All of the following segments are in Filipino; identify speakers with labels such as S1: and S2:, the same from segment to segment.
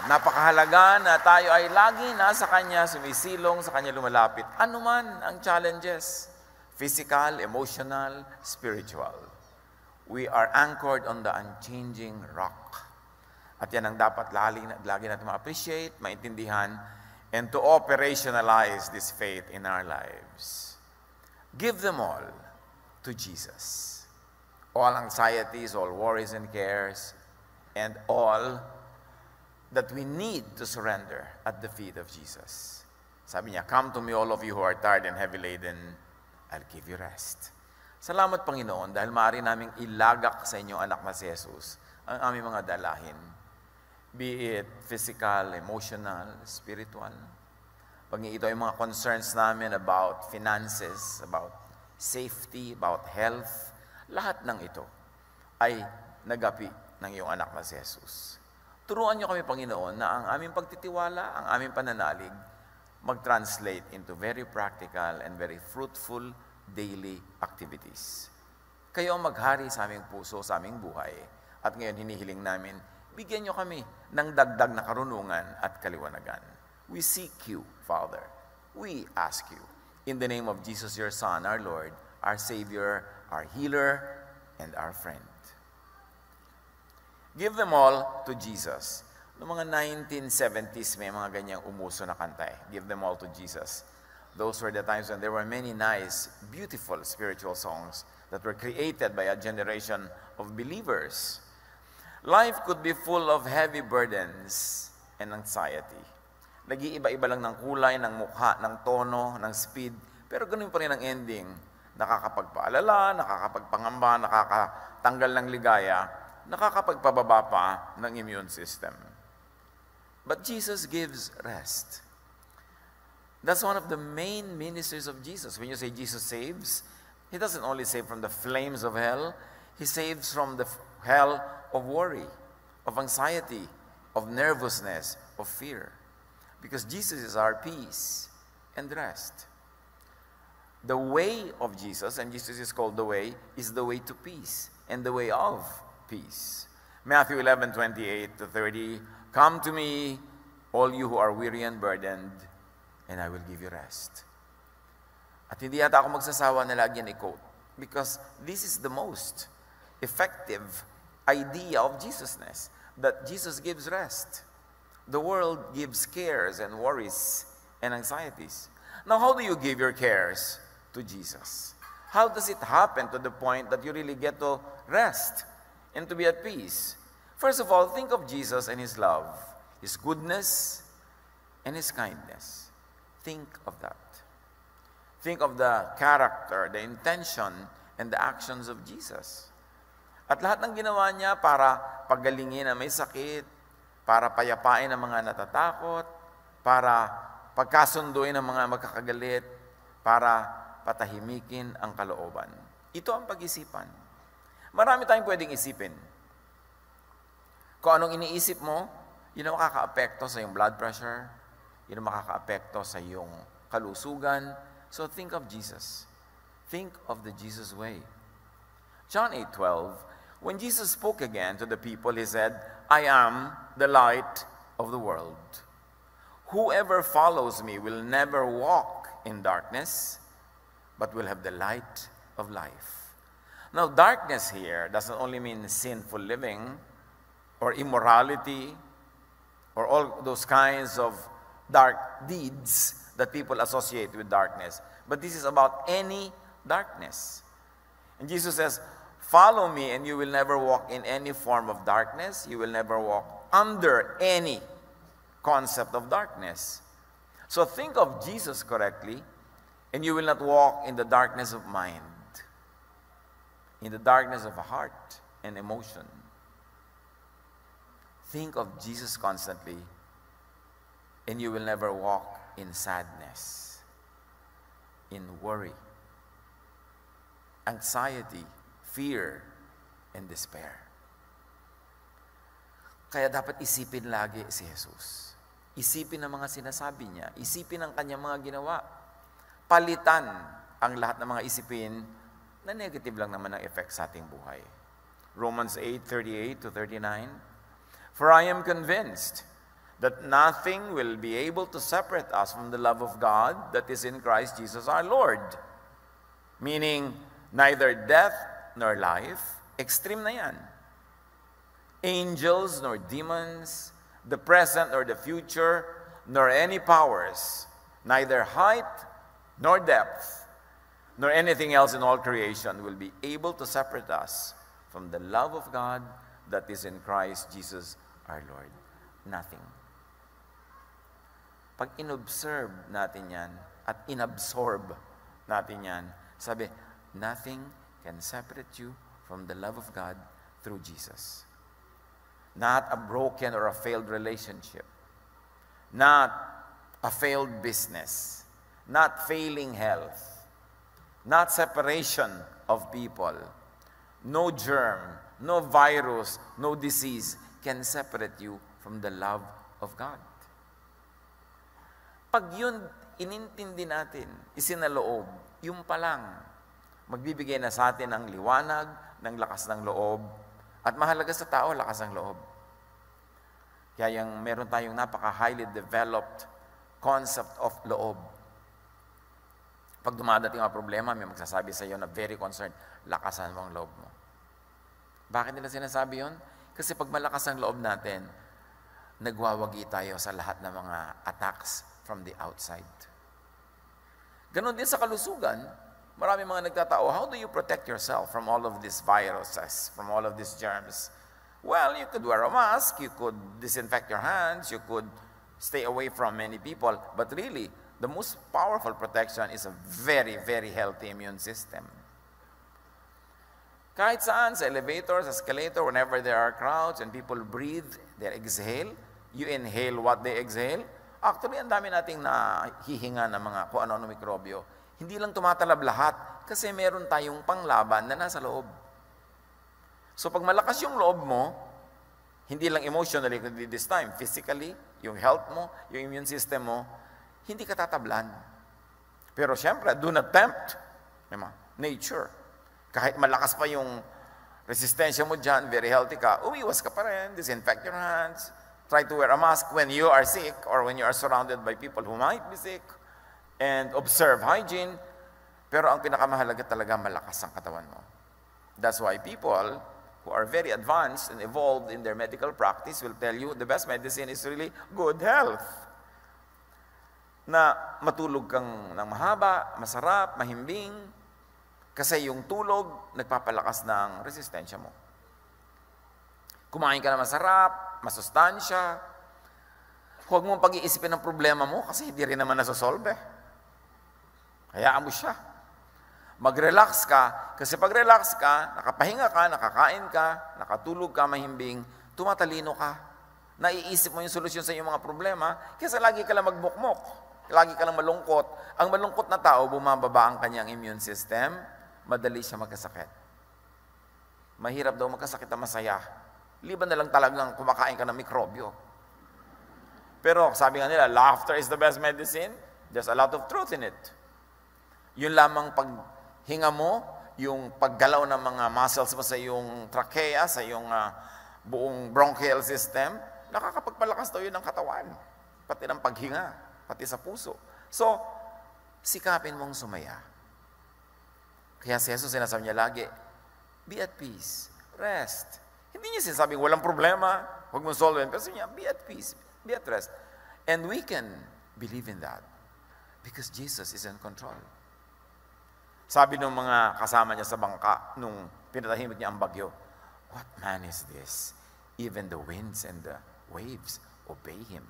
S1: Napakahalaga na tayo ay lagi nasa Kanya, sumisilong, sa Kanya lumalapit. Ano man ang challenges, physical, emotional, spiritual. We are anchored on the unchanging rock. At yan ang dapat lagi natin ma-appreciate, maintindihan, and to operationalize this faith in our lives. Give them all to Jesus. All anxieties, all worries and cares, and all that we need to surrender at the feet of Jesus. Sabi niya, "Come to me all of you who are tired and heavy laden, I'll give you rest." Salamat, Panginoon, dahil maaari naming ilagak sa inyong anak na si Jesus ang aming mga dalahin. Be it physical, emotional, spiritual. Pag ito ay mga concerns namin about finances, about safety, about health, lahat ng ito ay nagapi ng iyong anak na si Jesus. Turuan niyo kami, Panginoon, na ang aming pagtitiwala, ang aming pananalig, mag-translate into very practical and very fruitful daily activities. Kayo ang maghari sa aming puso, sa aming buhay. At ngayon hinihiling namin, bigyan niyo kami ng dagdag na karunungan at kaliwanagan. We seek you, Father. We ask you, in the name of Jesus, your Son, our Lord, our Savior, our Healer, and our Friend. Give them all to Jesus. Noong mga 1970s, may mga ganyang umuso na kanta eh. Give them all to Jesus. Those were the times when there were many nice, beautiful spiritual songs that were created by a generation of believers. Life could be full of heavy burdens and anxiety. Nag-iiba-iba lang ng kulay, ng mukha, ng tono, ng speed, pero ganun pa rin ang ending. Nakakapagpaalala, nakakapagpangamba, nakakatanggal ng ligaya, nakakapagpababa pa ng immune system. But Jesus gives rest. That's one of the main ministries of Jesus. When you say Jesus saves, He doesn't only save from the flames of hell, He saves from the hell of worry, of anxiety, of nervousness, of fear. Because Jesus is our peace and rest. The way of Jesus, and Jesus is called the way, is the way to peace and the way of peace. Matthew 11:28-30, "Come to me, all you who are weary and burdened, and I will give you rest." At hindi yata ako magsasawa na lagi yan i-quote, because this is the most effective idea of Jesusness, that Jesus gives rest. The world gives cares and worries and anxieties. Now, how do you give your cares to Jesus? How does it happen to the point that you really get to rest and to be at peace? First of all, think of Jesus and His love, His goodness, and His kindness. Think of that. Think of the character, the intention, and the actions of Jesus. At lahat ng ginawa niya para pagalingin na may sakit, para payapain ang mga natatakot, para pagkasunduin ang mga magkakagalit, para patahimikin ang kalooban. Ito ang pag-isipan. Marami tayong pwedeng isipin. Kung anong iniisip mo, yun ang makaka-apekto sa iyong blood pressure, yun ang makaka-apekto sa iyong kalusugan. So think of Jesus. Think of the Jesus way. John 8:12, when Jesus spoke again to the people, He said, "I am the light of the world. Whoever follows me will never walk in darkness, but will have the light of life." Now, darkness here doesn't only mean sinful living or immorality or all those kinds of dark deeds that people associate with darkness. But this is about any darkness. And Jesus says, "Follow me and you will never walk in any form of darkness. You will never walk under any concept of darkness." So think of Jesus correctly, and you will not walk in the darkness of mind, in the darkness of heart and emotion. Think of Jesus constantly, and you will never walk in sadness, in worry, anxiety, fear, and despair. Kaya dapat isipin lagi si Jesus. Isipin ang mga sinasabi niya. Isipin ang kanyang mga ginawa. Palitan ang lahat ng mga isipin na negative lang naman ang effect sa ating buhay. Romans 8:38-39, "For I am convinced that nothing will be able to separate us from the love of God that is in Christ Jesus our Lord. Meaning, neither death nor life, extreme na yan. Angels nor demons, the present nor the future, nor any powers, neither height nor depth, nor anything else in all creation will be able to separate us from the love of God that is in Christ Jesus our Lord. Nothing. Pag inobserve natin yan at inabsorb natin yan, sabi, nothing can separate you from the love of God through Jesus. Not a broken or a failed relationship. Not a failed business. Not failing health. Not separation of people. No germ, no virus, no disease can separate you from the love of God. Pag yun inintindi natin, isinaloob, yung pa lang, magbibigay na sa atin ng liwanag, ng lakas ng loob, at mahalaga sa tao, lakas ng loob. Kaya yung meron tayong napaka-highly developed concept of loob. Pag dumadating ang problema, may magsasabi sa iyo na very concerned, lakasan mo ang loob mo. Bakit nila sinasabi yun? Kasi pag malakas ang loob natin, nagwawagi tayo sa lahat ng mga attacks from the outside. Ganon din sa kalusugan, marami mga nagtatao, how do you protect yourself from all of these viruses, from all of these germs? Well, you could wear a mask, you could disinfect your hands, you could stay away from many people, but really, the most powerful protection is a very, very healthy immune system. Kahit saan, sa elevator, sa escalator, whenever there are crowds and people breathe, they exhale, you inhale what they exhale. Actually, ang dami nating nahihinga ng mga kung ano-ano mikrobyo. Hindi lang tumatalab lahat kasi meron tayong panglaban na nasa loob. So pag malakas yung loob mo, hindi lang emotionally, kundi this time, physically, yung health mo, yung immune system mo, hindi ka tatablan. Pero syempre, do not tempt nature. Kahit malakas pa yung resistensya mo dyan, very healthy ka, umiwas ka pa rin, disinfect your hands, try to wear a mask when you are sick or when you are surrounded by people who might be sick, and observe hygiene. Pero ang pinakamahalaga talaga, malakas ang katawan mo. That's why people who are very advanced and evolved in their medical practice will tell you the best medicine is really good health. Na matulog kang ng mahaba, masarap, mahimbing, kasi yung tulog nagpapalakas ng resistensya mo. Kumain ka na masarap, masustansya, huwag mong pag-iisipin ng problema mo kasi hindi rin naman nasosolve. Hayaan mo siya. Mag-relax ka, kasi pag relax ka, nakapahinga ka, nakakain ka, nakatulog ka, mahimbing, tumatalino ka. Naiisip mo yung solusyon sa iyong mga problema, kasi lagi ka lang magmukmok, lagi ka lang malungkot. Ang malungkot na tao, bumababa ang kanyang immune system, madali siya magkasakit. Mahirap daw magkasakit na masaya. Liban na lang talagang kumakain ka ng mikrobyo. Pero sabi nga nila, laughter is the best medicine. There's a lot of truth in it. Yun lamang paghinga mo, yung paggalaw ng mga muscles mo sa iyong trachea, sa iyong buong bronchial system, nakakapagpalakas daw yun ng katawan. Pati ng paghinga, pati sa puso. So, sikapin mong sumaya. Kaya si Jesus sinasabi niya lagi, be at peace, rest. Hindi niya sinasabing walang problema, huwag mong solve. Pero sabi niya, be at peace, be at rest. And we can believe in that because Jesus is in control. Sabi ng mga kasama niya sa bangka nung pinatahimik niya ang bagyo, what man is this? Even the winds and the waves obey him.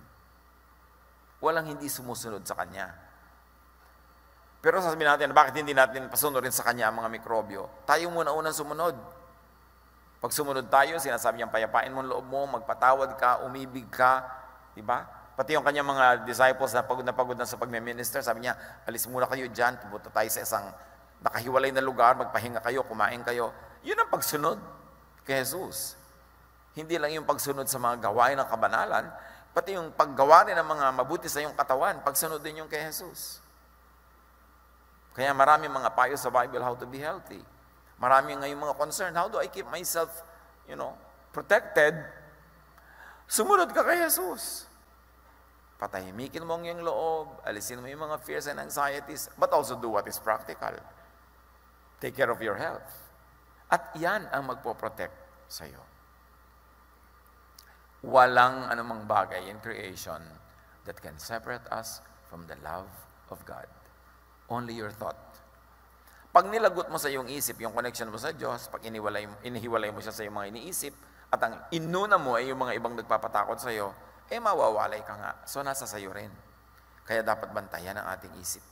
S1: Walang hindi sumusunod sa kanya. Pero sasabihin natin, bakit hindi natin pasunurin sa kanya ang mga mikrobyo? Tayo muna unang sumunod. Pag sumunod tayo, sinasabi niyang payapain mo ang loob mo, magpatawad ka, umibig ka, di ba? Pati yung kanyang mga disciples na pagod na sa pagme-minister, sabi niya, alis muna kayo dyan, pupunta tayo sa isang nakahiwalay na lugar, magpahinga kayo, kumain kayo. Yun ang pagsunod kay Jesus. Hindi lang yung pagsunod sa mga gawain ng kabanalan, pati yung paggawa rin ng mga mabuti sa iyong katawan, pagsunod din yung kay Jesus. Kaya marami mga payo sa Bible how to be healthy. Marami ngayon mga concern, how do I keep myself, protected? Sumunod ka kay Jesus. Patahimikin mo ang iyong loob, alisin mo yung mga fears and anxieties, but also do what is practical. Take care of your health. At yan ang magpoprotect sa iyo. Walang anumang bagay in creation that can separate us from the love of God. Only your thought. Pag nilagot mo sa iyong isip, yung connection mo sa Diyos, pag inihiwalay mo siya sa iyong mga iniisip, at ang inuna mo ay yung mga ibang nagpapatakot sa iyo, mawawalay ka nga. So, nasa sa iyo rin. Kaya dapat bantayan ang ating isip.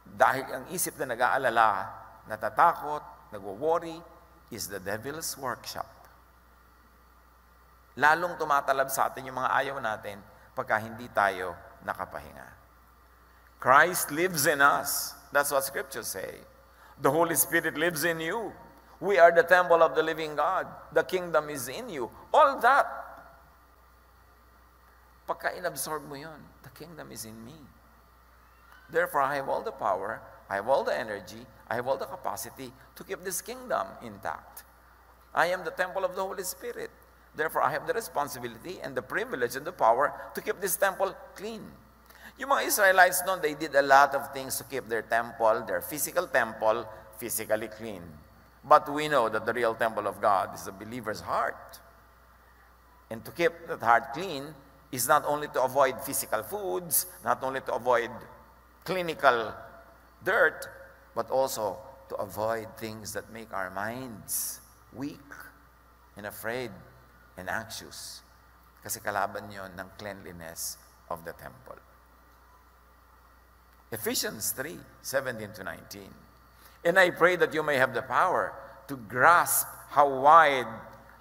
S1: Dahil ang isip na nag-aalala, natatakot, nagwo-worry, is the devil's workshop. Lalong tumatalab sa atin yung mga ayaw natin pagka hindi tayo nakapahinga. Christ lives in us. That's what scriptures say. The Holy Spirit lives in you. We are the temple of the living God. The kingdom is in you. All that. Pagka inabsorb mo yun, the kingdom is in me. Therefore, I have all the power, I have all the energy, I have all the capacity to keep this kingdom intact. I am the temple of the Holy Spirit. Therefore, I have the responsibility and the privilege and the power to keep this temple clean. Yung mga Israelites noon, they did a lot of things to keep their temple, their physical temple, physically clean. But we know that the real temple of God is the believer's heart. And to keep that heart clean is not only to avoid physical foods, not only to avoid clinical dirt, but also to avoid things that make our minds weak and afraid and anxious. Kasi kalaban yon ng cleanliness of the temple. Ephesians 3:17-19. And I pray that you may have the power to grasp how wide,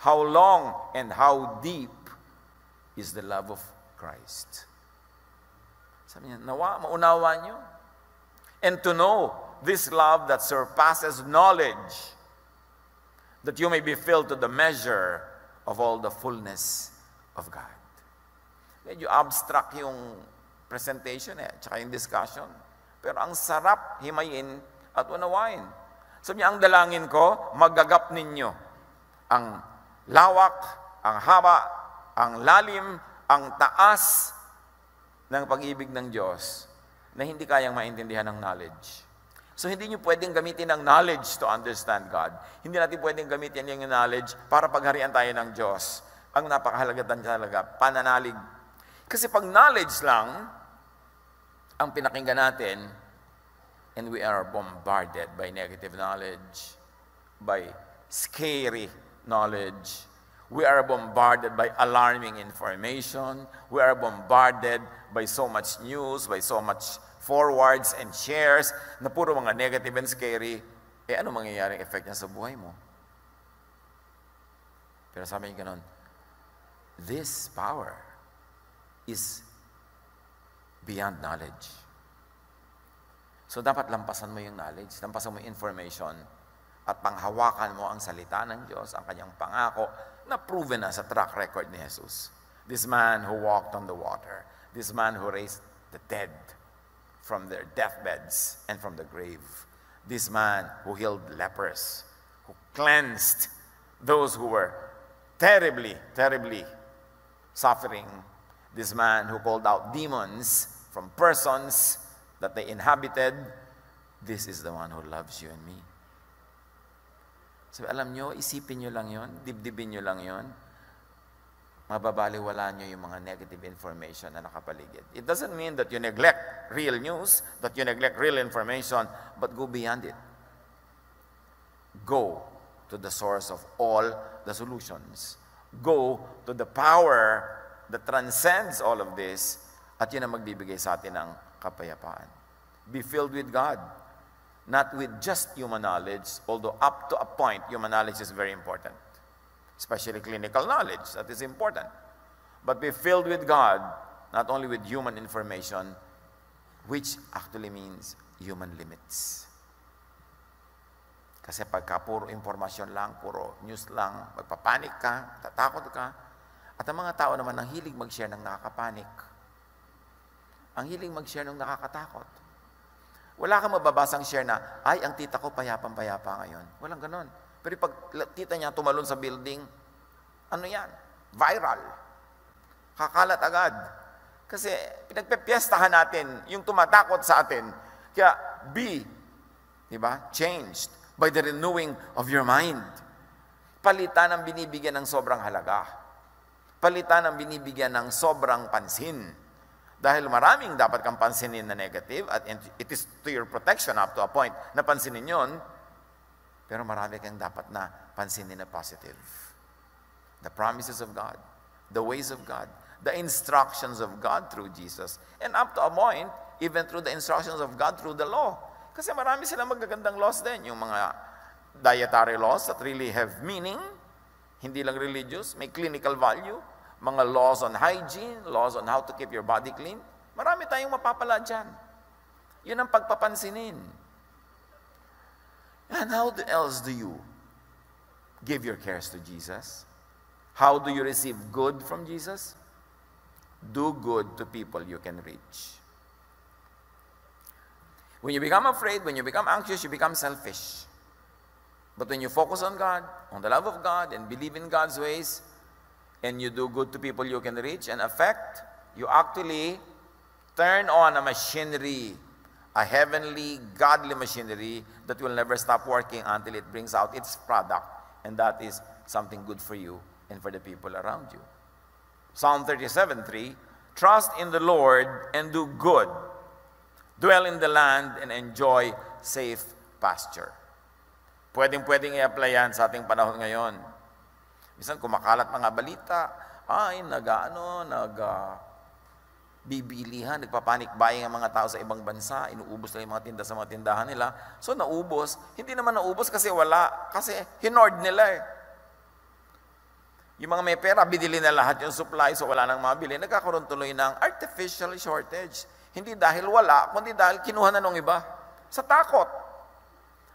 S1: how long, and how deep is the love of Christ. Sabi niya, nawa, maunawa niyo. And to know this love that surpasses knowledge, that you may be filled to the measure of all the fullness of God. Medyo abstract yung presentation tsaka yung discussion. Pero ang sarap himayin at unawain. Sabi niya, ang dalangin ko, magagap ninyo ang lawak, ang haba, ang lalim, ang taas ng pag-ibig ng Diyos na hindi kayang maintindihan ng knowledge. So, hindi nyo pwedeng gamitin ang knowledge to understand God. Hindi natin pwedeng gamitin yung knowledge para pagharian tayo ng Diyos. Ang napakahalaga talaga, pananalig. Kasi pag knowledge lang, ang pinakinggan natin, and we are bombarded by negative knowledge, by scary knowledge. We are bombarded by alarming information. We are bombarded by so much news, by so much forwards and shares na puro mga negative and scary. Ano mangyayaring effect niya sa buhay mo? Pero sabi niya ganun, this power is beyond knowledge. So dapat lampasan mo yung knowledge, lampasan mo yung information, at panghawakan mo ang salita ng Diyos, ang kanyang pangako, na proven na sa track record ni Jesus. This man who walked on the water, this man who raised the dead from their deathbeds and from the grave, this man who healed lepers, who cleansed those who were terribly, terribly suffering, this man who called out demons from persons that they inhabited, this is the one who loves you and me. So, alam nyo, isipin nyo lang yon, dibdibin nyo lang yon, mababaliwala nyo yung mga negative information na nakapaligid. It doesn't mean that you neglect real news, that you neglect real information, but go beyond it. Go to the source of all the solutions. Go to the power that transcends all of this, at yun ang magbibigay sa atin ng kapayapaan. Be filled with God. Not with just human knowledge, although up to a point, human knowledge is very important. Especially clinical knowledge, that is important. But be filled with God, not only with human information, which actually means human limits. Kasi pagka puro informasyon lang, puro news lang, magpapanik ka, tatakot ka, at ang mga tao naman ang hilig mag-share ng nakakapanik. Ang hilig mag-share ng nakakatakot. Wala kang mababasang share na, ay, ang tita ko payapang-payapa ngayon. Walang ganon. Pero pag tita niya tumalon sa building, ano yan? Viral. kakalat agad. Kasi pinagpepiestahan natin yung tumatakot sa atin. Kaya be, di ba, changed by the renewing of your mind. Palitan ang binibigyan ng sobrang halaga. Palitan ang binibigyan ng sobrang pansin. Dahil maraming dapat kang pansinin na negative at it is to your protection up to a point na pansinin yon, pero marami kang dapat na pansinin na positive. The promises of God, the ways of God, the instructions of God through Jesus, and up to a point, even through the instructions of God through the law. Kasi marami silang magagandang laws din, yung mga dietary laws that really have meaning, hindi lang religious, may clinical value, mga laws on hygiene, laws on how to keep your body clean. Marami tayong mapapala dyan. Yun ang pagpapansinin. And how else do you give your cares to Jesus? How do you receive good from Jesus? Do good to people you can reach. When you become afraid, when you become anxious, you become selfish. But when you focus on God, on the love of God, and believe in God's ways, and you do good to people you can reach and affect, you actually turn on a machinery, a heavenly, godly machinery that will never stop working until it brings out its product, and that is something good for you and for the people around you. Psalm 37:3, trust in the Lord and do good. Dwell in the land and enjoy safe pasture. Pwedeng i-apply yan sa ating panahon ngayon. Minsan kumakalat mga balita, bibilihan, nagpapanik buying ang mga tao sa ibang bansa, inuubos lang yung mga tinda sa mga tindahan nila. So naubos, hindi naman naubos kasi wala, kasi hinord nila eh. Yung mga may pera, binili na lahat yung supply, so wala nang mabili. Nagkakaroon tuloy ng artificial shortage. Hindi dahil wala, kundi dahil kinuha na nung iba. Sa takot.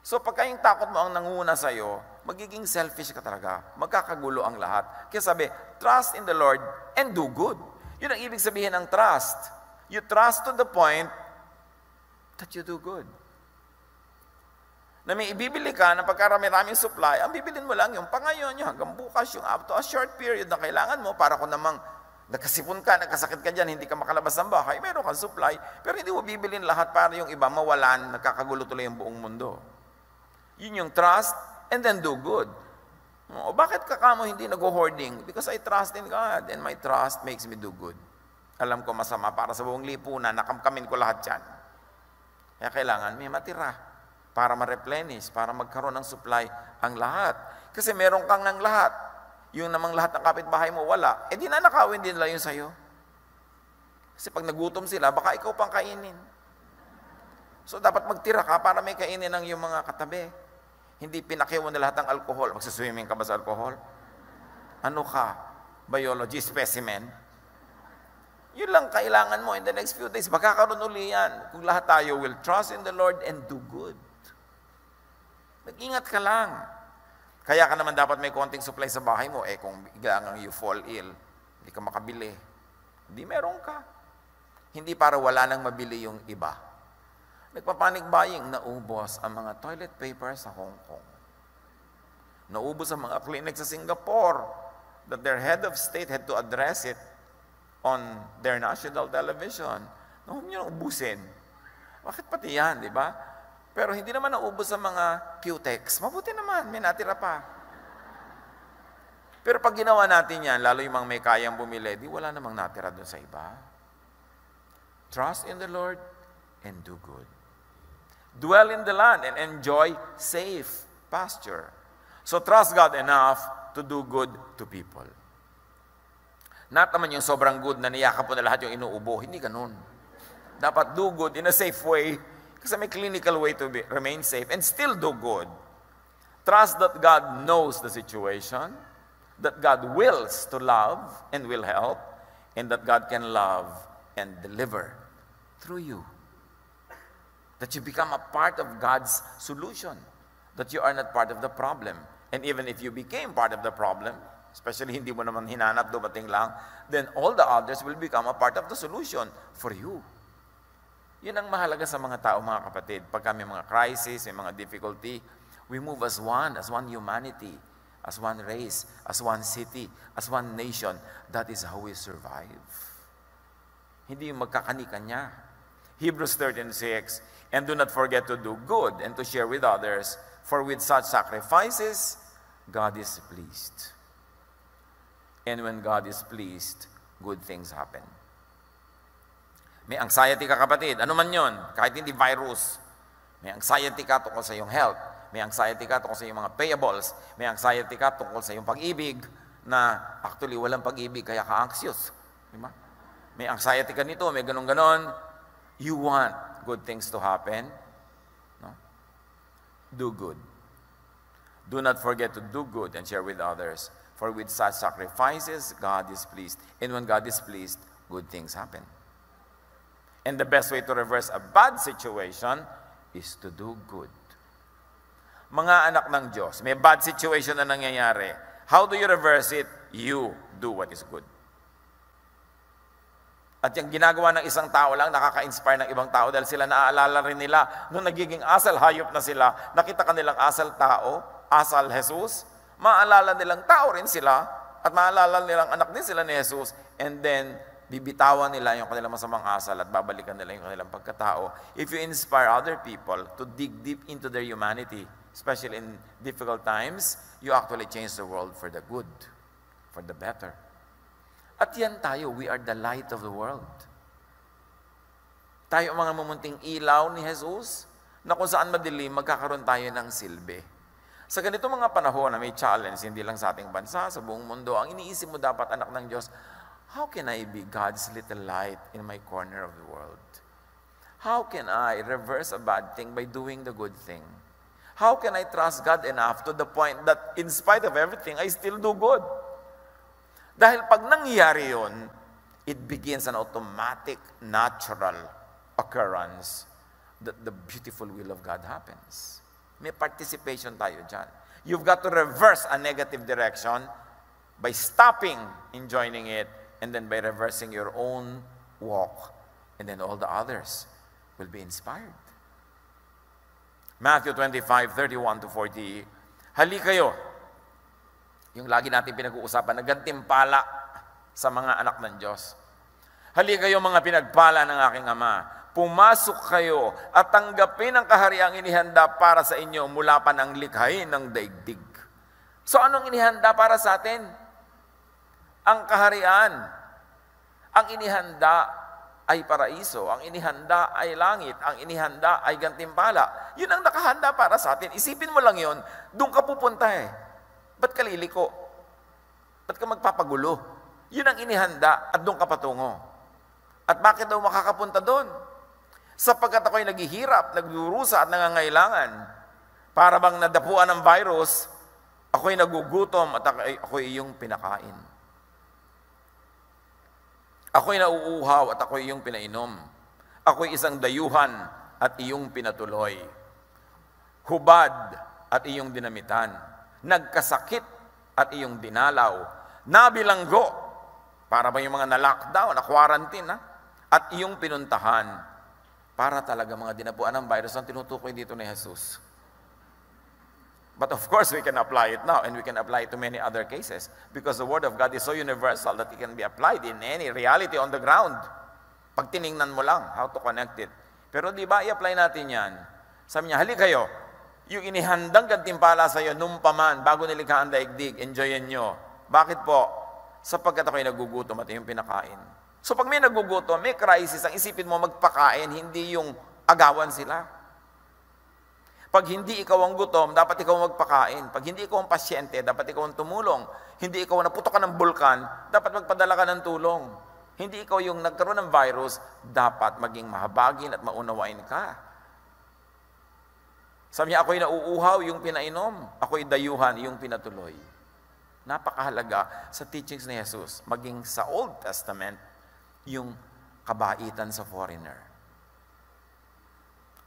S1: So pagka yung takot mo ang nanguna sa'yo, magiging selfish ka talaga. Magkakagulo ang lahat. Kaya sabi, trust in the Lord and do good. Yun ang ibig sabihin ng trust. You trust to the point that you do good. Na may ibibili ka na pagkarami-raming supply, ang bibilin mo lang yung pangayon nyo hanggang bukas, yung up to a short period na kailangan mo para kung namang nagkasipon ka, nagkasakit ka dyan, hindi ka makalabas ng bahay, meron kang supply, pero hindi mo bibilin lahat para yung iba mawalan, nagkakagulo tuloy yung buong mundo. Yun yung trust, and then do good. O bakit kakamo hindi nag-hoarding? Because I trust in God, and my trust makes me do good. Alam ko masama para sa buong lipunan, nakamkamin ko lahat yan. Kaya kailangan may matira para ma-replenish, para magkaroon ng supply ang lahat. Kasi meron kang ng lahat. Yung namang lahat ng kapitbahay mo, wala. Eh di nanakawin din nila yun sa'yo. Kasi pag nagutom sila, baka ikaw pang kainin. So dapat magtira ka para may kainin ng yung mga katabi. Hindi pinakiwan na lahat ng alcohol. Magsaswimming ka ba sa alcohol? Ano ka? Biology specimen? Yun lang kailangan mo in the next few days. Magkakaroon uli yan. Kung lahat tayo will trust in the Lord and do good. Mag-ingat ka lang. Kaya ka naman dapat may konting supply sa bahay mo. Eh kung biglang you fall ill, hindi ka makabili. Hindi meron ka. Hindi para wala nang mabili yung iba. Nagpapanik buying, naubos ang mga toilet paper sa Hong Kong. Naubos ang mga clinic sa Singapore that their head of state had to address it on their national television. Huwag niyo ubusin. Bakit pati yan, di ba? Pero hindi naman naubos sa mga Q-Tex. Mabuti naman, may natira pa. Pero pag ginawa natin yan, lalo yung mga may kayang bumili, di wala namang natira doon sa iba. Trust in the Lord and do good. Dwell in the land and enjoy safe pasture. So trust God enough to do good to people. Not naman yung sobrang good na niyakap po na lahat yung inuubo. Hindi ganun. Dapat do good in a safe way. Kasi may clinical way to remain safe and still do good. Trust that God knows the situation, that God wills to love and will help, and that God can love and deliver through you. That you become a part of God's solution, that you are not part of the problem. And even if you became part of the problem, especially hindi mo naman hinanap, dumating lang, then all the others will become a part of the solution for you. Yun ang mahalaga sa mga tao, mga kapatid. Pagka may mga crisis, may mga difficulty, we move as one humanity, as one race, as one city, as one nation. That is how we survive. Hindi yung magkakani-kanya. Hebrews 13:6, and do not forget to do good and to share with others, for with such sacrifices, God is pleased. And when God is pleased, good things happen. May anxiety ka, kapatid. Ano man yun, kahit hindi virus. May anxiety ka tungkol sa iyong health. May anxiety ka tungkol sa iyong mga payables. May anxiety ka tungkol sa iyong pag-ibig na actually walang pag-ibig kaya ka anxious. Diba? May anxiety ka nito, may ganon-ganon. You want good things to happen. No? Do good. Do not forget to do good and share with others. For with such sacrifices, God is pleased. And when God is pleased, good things happen. And the best way to reverse a bad situation is to do good. Mga anak ng Diyos, may bad situation na nangyayari. How do you reverse it? You do what is good. At yung ginagawa ng isang tao lang, nakaka-inspire ng ibang tao dahil sila naaalala rin nila nung nagiging asal hayop na sila, nakita kanilang asal tao, asal Jesus, maalala nilang tao rin sila at maalala nilang anak din sila ni Jesus, and then bibitawan nila yung kanilang masamang asal at babalikan nila yung kanilang pagkatao. If you inspire other people to dig deep into their humanity, especially in difficult times, you actually change the world for the good, for the better. At yan tayo, we are the light of the world. Tayo ang mga mumunting ilaw ni Jesus, na kung saan madilim, magkakaroon tayo ng silbi. Sa ganito mga panahon na may challenge, hindi lang sa ating bansa, sa buong mundo, ang iniisip mo dapat, anak ng Diyos, how can I be God's little light in my corner of the world? How can I reverse a bad thing by doing the good thing? How can I trust God enough to the point that in spite of everything, I still do good? Dahil pag nangyayari yun, it begins an automatic, natural occurrence that the beautiful will of God happens. May participation tayo dyan. You've got to reverse a negative direction by stopping in joining it, and then by reversing your own walk, and then all the others will be inspired. Matthew 25:31-40, hali kayo, yung lagi natin pinag-uusapan, nagantimpala sa mga anak ng Diyos. Hali kayo mga pinagpala ng aking Ama, pumasok kayo at tanggapin ang kahariang inihanda para sa inyo mula pa ng likhain ng daigdig. So anong inihanda para sa atin? Ang kaharian. Ang inihanda ay paraiso. Ang inihanda ay langit. Ang inihanda ay gantimpala. Yun ang nakahanda para sa atin. Isipin mo lang yun, doon ka pupunta eh. Ba't ka liliko? Ba't ka magpapagulo? Yun ang inihanda at doon ka patungo. At bakit daw makakapunta doon? Sapagkat ako'y naghihirap, nagdurusa at nangangailangan. Para bang nadapuan ng virus, ako'y nagugutom at ako'y iyong pinakain. Ako'y nauuhaw at ako'y iyong pinainom. Ako'y isang dayuhan at iyong pinatuloy. Hubad at iyong dinamitan. Nagkasakit at iyong dinalaw. Nabilanggo, para ba yung mga na-lockdown, na-quarantine, at iyong pinuntahan. Para talaga mga dinapuan ng virus ang tinutukoy dito ni Jesus. But of course, we can apply it now, and we can apply it to many other cases, because the Word of God is so universal that it can be applied in any reality on the ground. Pag tiningnan mo lang how to connect it. Pero di ba, i-apply natin yan. Sabi niya, hali kayo, yung inihandang gantimpala sa iyo nung paman, bago nilikha ang daigdig, enjoyin nyo. Bakit po? Sapagkat ako'y nagugutom at yung pinakain. So pag may nagugutom, may crisis, ang isipin mo magpakain, hindi yung agawan sila. Pag hindi ikaw ang gutom, dapat ikaw magpakain. Pag hindi ikaw ang pasyente, dapat ikaw ang tumulong. Hindi ikaw naputok ka ng bulkan, dapat magpadala ka ng tulong. Hindi ikaw yung nagkaroon ng virus, dapat maging mahabagin at maunawain ka. Sabi niya, ako'y nauuhaw, yung pinainom. Ako'y dayuhan, yung pinatuloy. Napakahalaga sa teachings ni Jesus, maging sa Old Testament, yung kabaitan sa foreigner.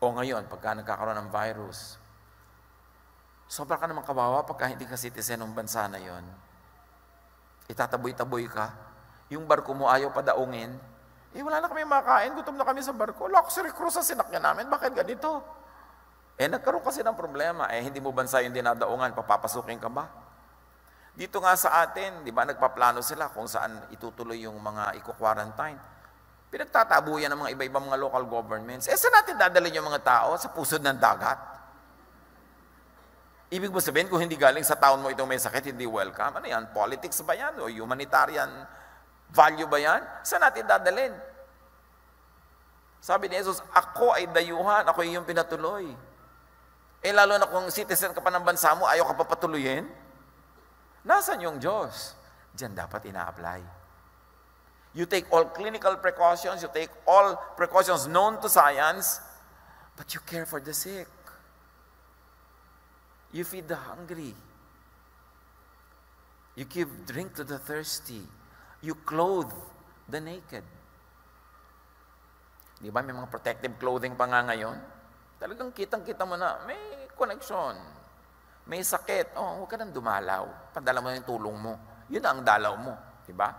S1: O ngayon, pagka nagkakaroon ng virus, sobra ka naman kawawa pagka hindi ka citizen ng bansa na yon. Itataboy-taboy ka. Yung barko mo ayaw padaungin. Wala na kami makain, gutom na kami sa barko. Luxury cruise ang sinakyan namin, bakit ganito? Nagkaroon kasi ng problema. Hindi mo bansa yung dinadaungan, papapasukin ka ba? Dito nga sa atin, di ba, nagpaplano sila kung saan itutuloy yung mga i-quarantine. Pinagtatabuyan ng mga iba-ibang mga local governments. Saan natin dadalhin yung mga tao? Sa pusod ng dagat? Ibig mo sabihin, kung hindi galing sa town mo itong may sakit, hindi welcome. Ano yan? Politics ba yan? O humanitarian value ba yan? Saan natin dadalhin? Sabi ni Jesus, ako ay dayuhan, ako yung pinatuloy. Lalo na kung citizen ka pa ng bansa mo, ayaw ka pa patuloyin? Nasaan yung Diyos? Diyan dapat ina-apply. You take all clinical precautions, you take all precautions known to science, but you care for the sick. You feed the hungry. You give drink to the thirsty. You clothe the naked. Di ba may mga protective clothing pa nga ngayon? Talagang kitang-kita mo na may connection. May sakit. Huwag ka nang dumalaw. Padala mo yung tulong mo. Yun ang dalaw mo. Di ba?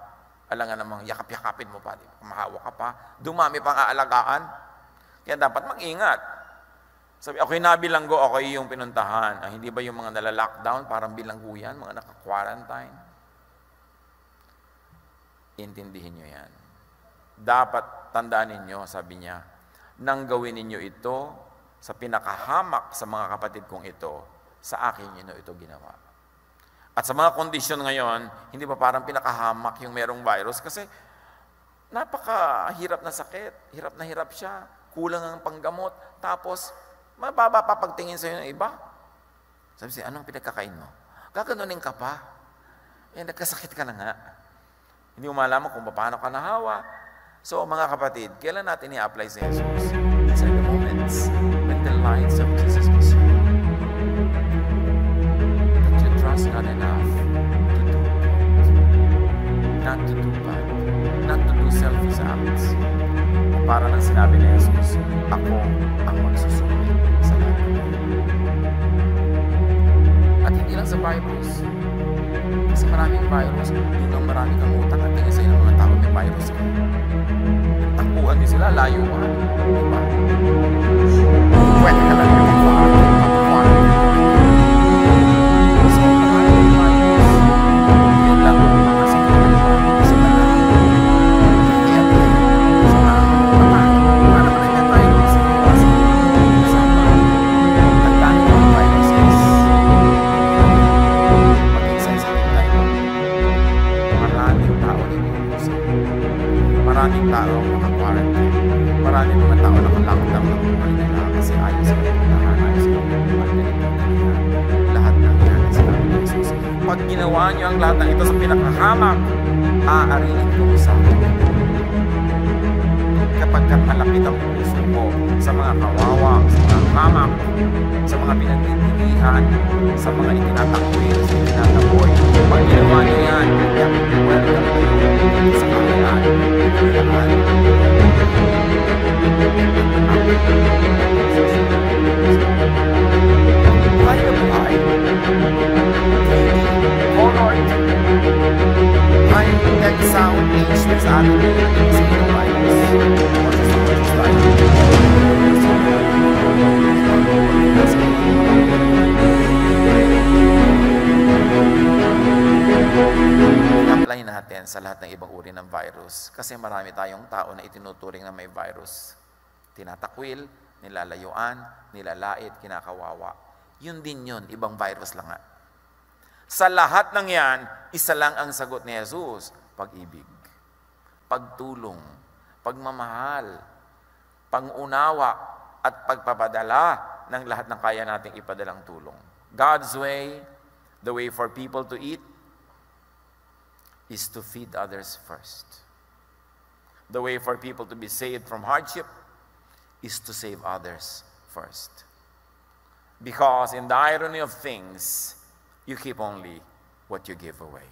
S1: Alam nga namang yakap-yakapin mo pa. Kumahawa ka pa. Dumami pang aalagaan. Kaya dapat mag-ingat. Sabi, ako'y nabilanggo, ako'y yung pinuntahan. Hindi ba yung mga nala-lockdown, parang bilanggo yan, mga naka-quarantine? Intindihin nyo yan. Dapat tandaan ninyo, sabi niya, nang gawin ninyo ito sa pinakahamak sa mga kapatid kong ito, sa akin yun ito ginawa. At sa mga kondisyon ngayon, hindi ba parang pinakahamak yung merong virus? Kasi napakahirap na sakit, hirap na hirap siya, kulang ang panggamot, tapos mababa pa pagtingin sa'yo ng iba. Sabi siya, anong pinagkakain mo? Gaganunin ka pa. Nagkasakit ka na nga. Hindi mo malaman kung paano ka nahawa. So, mga kapatid, kailan natin i-apply sa Jesus? These are the moments when the lights of Jesus will shine. That you trust God enough to do good, not to do bad, not to do selfish acts. Para nang sinabi ni Jesus, ako ang magsusulit sa lahat. At hindi lang sa virus. Kasi maraming virus, yun ang marami kang utang at tingin sa'yo ng mga tao may virus ka. Takbuhan din sila, layuan. Diba? Pwede ka lang yung quarantine. So, maraming virus. Yun lang ang mga security para sa lahat. Kaya, paano pa rin tayo sa iwasan? Ang dami ng viruses. Maging sensitive tayo. Maraming tao na inuusap. Maraming tao naka-quarantine. Maraming mga tao naka-lockdown ng buhay nila kasi ayaw sila puntahan, ayaw sila buhay nila. Lahat ng yan ay sinabi ni Jesus. Pag ginawa niyo ang lahat ng ito sa pinakahamak, aariin ko sa akin. Kapag malapit ang puso mo sa mga kawawa, sa mga hamak, sa mga pinagtitilihan, sa mga itinatakwil, sa itinataboy, pag ginawa niyo yan, welcome kayo sa kakalaan. Buhay na buhay. Oh Lord, high tech sound age na sa atin sa inyong virus. I-apply natin sa lahat ng ibang uri ng virus kasi marami tayong tao na itinuturing na may virus. Tinatakwil, nilalayuan, nilalait, kinakawawa. Yun din yun, ibang virus lang nga. Sa lahat ng yan, isa lang ang sagot ni Jesus, pag-ibig, pagtulong, pagmamahal, pangunawa, at pagpapadala ng lahat ng kaya nating ipadalang tulong. God's way, the way for people to eat, is to feed others first. The way for people to be saved from hardship is to save others first. Because in the irony of things, you keep only what you give away.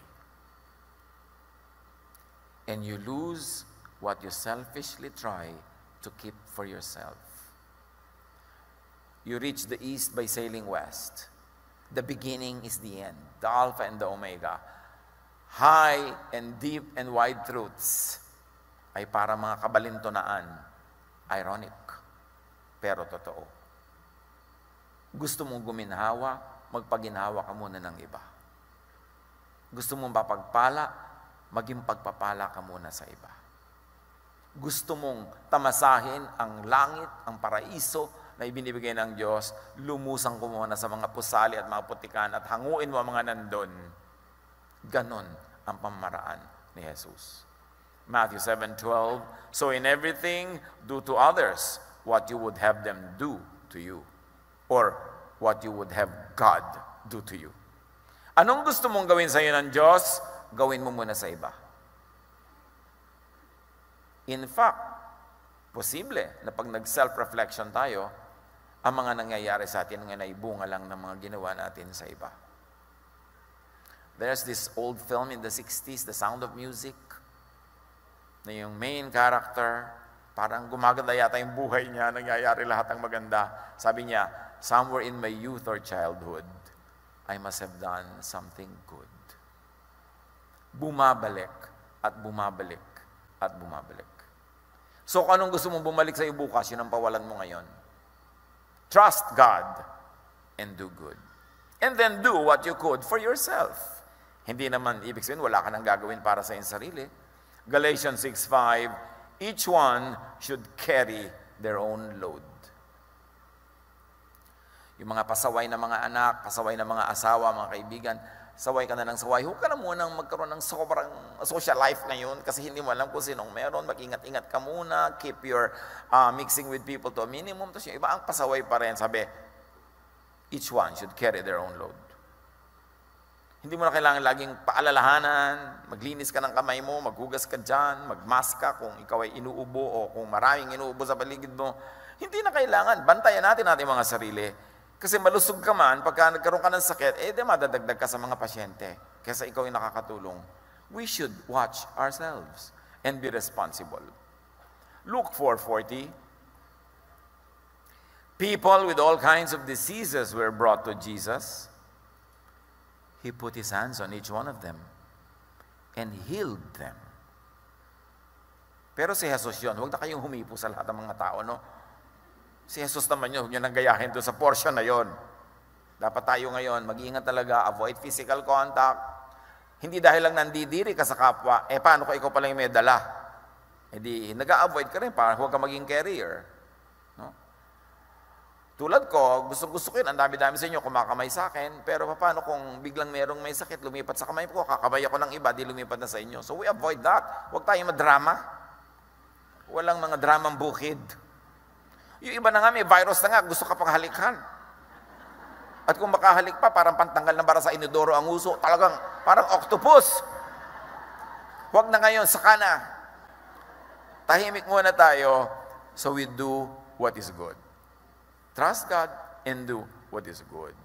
S1: And you lose what you selfishly try to keep for yourself. You reach the east by sailing west. The beginning is the end, the Alpha and the Omega. High and deep and wide truths ay para mga kabalintunaan. Ironic, pero totoo. Gusto mong guminhawa, magpaginhawa ka muna ng iba. Gusto mong mapagpala, maging pagpapala ka muna sa iba. Gusto mong tamasahin ang langit, ang paraiso na ibinibigay ng Diyos, lumusang ko muna sa mga pusali at mga putikan at hanguin mo ang mga nandun. Ganon ang pamaraan ni Jesus. Matthew 7:12, so in everything, do to others what you would have them do to you, or what you would have God do to you. Anong gusto mong gawin sa iyo ng Diyos? Gawin mo muna sa iba. In fact, posible na pag nag-self-reflection tayo, ang mga nangyayari sa atin ay bunga lang ng mga ginawa natin sa iba. There's this old film in the 60s, The Sound of Music, na yung main character, parang gumaganda yata yung buhay niya, nangyayari lahat ng maganda. Sabi niya, somewhere in my youth or childhood, I must have done something good. Bumabalik at bumabalik at bumabalik. So kung anong gusto mong bumalik sa iyo bukas, yun ang pawalan mo ngayon. Trust God and do good. And then do what you could for yourself. Hindi naman ibig sabihin, wala ka nang gagawin para sa iyong sarili. Galatians 6:5, each one should carry their own load. Yung mga pasaway na mga anak, pasaway na mga asawa, mga kaibigan, saway ka na ng saway. Huwag ka na munang magkaroon ng sobrang social life ngayon kasi hindi mo alam kung sinong meron. Mag-ingat-ingat ka muna. Keep your mixing with people to a minimum. Tapos yung iba ang pasaway pa rin. Sabi, each one should carry their own load. Hindi mo na kailangan laging paalalahanan, maglinis ka ng kamay mo, maghugas ka dyan, magmask ka kung ikaw ay inuubo o kung maraming inuubo sa paligid mo. Hindi na kailangan. Bantayan natin mga sarili. Kasi malusog ka man, pagka nagkaroon ka ng sakit, di madadagdag ka sa mga pasyente. Kesa ikaw ay nakakatulong. We should watch ourselves and be responsible. Luke 4:40, people with all kinds of diseases were brought to Jesus. He put His hands on each one of them and healed them. Pero si Jesus yun, huwag na kayong humipo sa lahat ng mga tao, no? Si Jesus naman yun, huwag nyo nang gayahin doon sa portion na yun. Dapat tayo ngayon, mag-iingat talaga, avoid physical contact. Hindi dahil lang nandidiri ka sa kapwa, paano kung ikaw pala yung may dala? Di, nag-a-avoid ka rin, para huwag ka maging carrier. No? Tulad ko, gusto ko yun, ang dami-dami sa inyo kumakamay sa akin, pero paano kung biglang merong may sakit, lumipat sa kamay ko, kakamay ako ng iba, di lumipat na sa inyo. So we avoid that. Huwag tayong madrama. Walang mga dramang bukid. Yung iba na nga, may virus na nga, gusto ka pang halikan. At kung makahalik pa, parang pantanggal na bara sa inodoro ang uso, talagang parang octopus. Huwag na ngayon, saka na. Tahimik muna tayo, so we do what is good. Trust God and do what is good.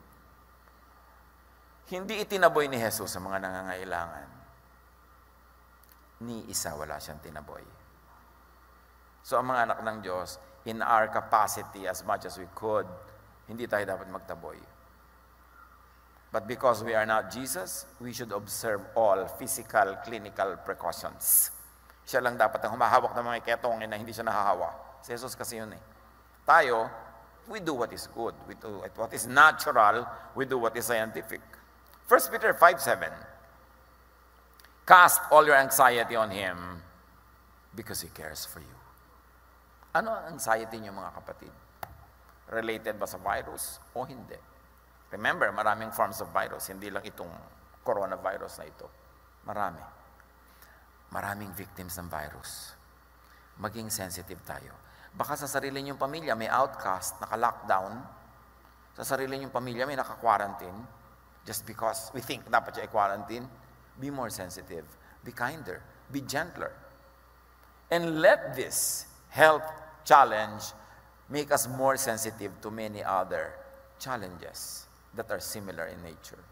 S1: Hindi itinaboy ni Jesus sa mga nangangailangan. Ni isa wala siyang tinaboy. So ang mga anak ng Diyos, in our capacity as much as we could, hindi tayo dapat magtaboy. But because we are not Jesus, we should observe all physical, clinical precautions. Siya lang dapat ang humahawak ng mga ketongin na hindi siya nahahawa. Si Jesus kasi yun eh. Tayo, we do what is good. We do what is natural. We do what is scientific. 1 Peter 5:7. Cast all your anxiety on Him because He cares for you. Ano ang anxiety niyo mga kapatid? Related ba sa virus o hindi? Remember, maraming forms of virus. Hindi lang itong coronavirus na ito. Marami. Maraming victims ng virus. Maging sensitive tayo. Baka sa sarili niyong pamilya may outcast, naka-lockdown. Sa sarili niyong pamilya may naka-quarantine. Just because we think dapat siya i-quarantine. Be more sensitive. Be kinder. Be gentler. And let this health challenge make us more sensitive to many other challenges that are similar in nature.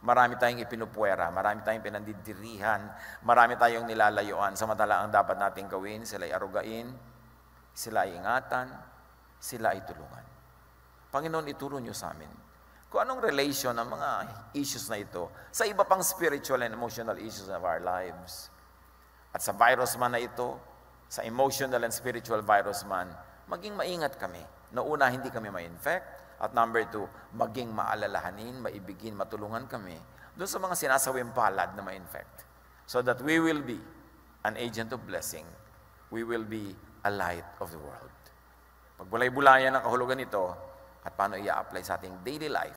S1: Marami tayong ipinupuwera, marami tayong pinandidirihan, marami tayong nilalayuan. Samantala ang dapat nating gawin, sila ay arugain, sila ay ingatan, sila ay tulungan. Panginoon, ituro niyo sa amin kung anong relation ng mga issues na ito sa iba pang spiritual and emotional issues of our lives. At sa virus man na ito, sa emotional and spiritual virus man, maging maingat kami. Na una, hindi kami ma-infect. At number 2, maging maalalahanin, maibigin, matulungan kami doon sa mga sinasawing palad na ma-infect. So that we will be an agent of blessing. We will be a light of the world. Pagbulay-bulayan ang kahulugan nito at paano i-apply sa ating daily life,